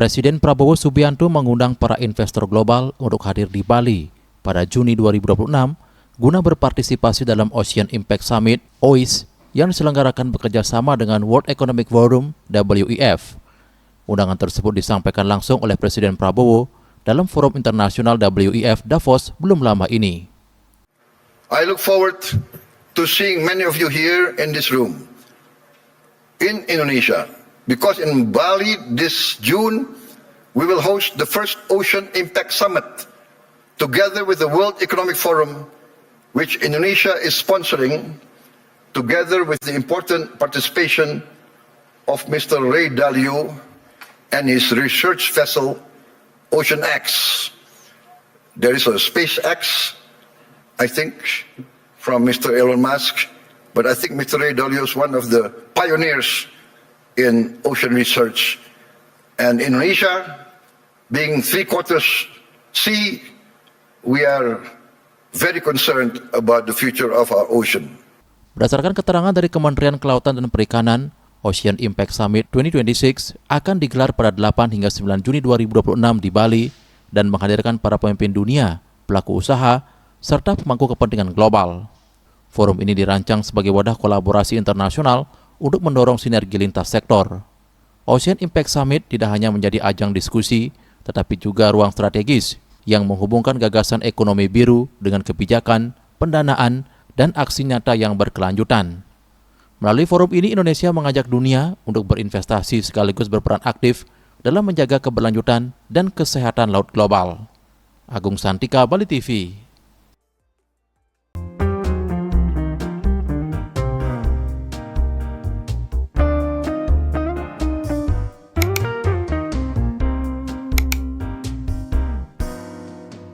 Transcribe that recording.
Presiden Prabowo Subianto mengundang para investor global untuk hadir di Bali pada Juni 2026 guna berpartisipasi dalam Ocean Impact Summit (OIS) yang diselenggarakan bekerja sama dengan World Economic Forum (WEF). Undangan tersebut disampaikan langsung oleh Presiden Prabowo dalam Forum Internasional WEF Davos belum lama ini. I look forward to seeing many of you here in this room in Indonesia, because in Bali this June we will host the first Ocean Impact Summit together with the World Economic Forum, which Indonesia is sponsoring, together with the important participation of Mr. Ray Dalio and his research vessel OceanX. There is a SpaceX, I think, from Mr. Elon Musk, but I think Mr. Ray Dalio is one of the pioneers in ocean research. And Indonesia, being 3/4 sea, we are very concerned about the future of our ocean. Berdasarkan keterangan dari Kementerian Kelautan dan Perikanan, Ocean Impact Summit 2026 akan digelar pada 8 hingga 9 Juni 2026 di Bali dan menghadirkan para pemimpin dunia, pelaku usaha, serta pemangku kepentingan global. Forum ini dirancang sebagai wadah kolaborasi internasional untuk mendorong sinergi lintas sektor. Ocean Impact Summit tidak hanya menjadi ajang diskusi, tetapi juga ruang strategis yang menghubungkan gagasan ekonomi biru dengan kebijakan, pendanaan, dan aksi nyata yang berkelanjutan. Melalui forum ini, Indonesia mengajak dunia untuk berinvestasi sekaligus berperan aktif dalam menjaga keberlanjutan dan kesehatan laut global. Agung Santika, Bali TV.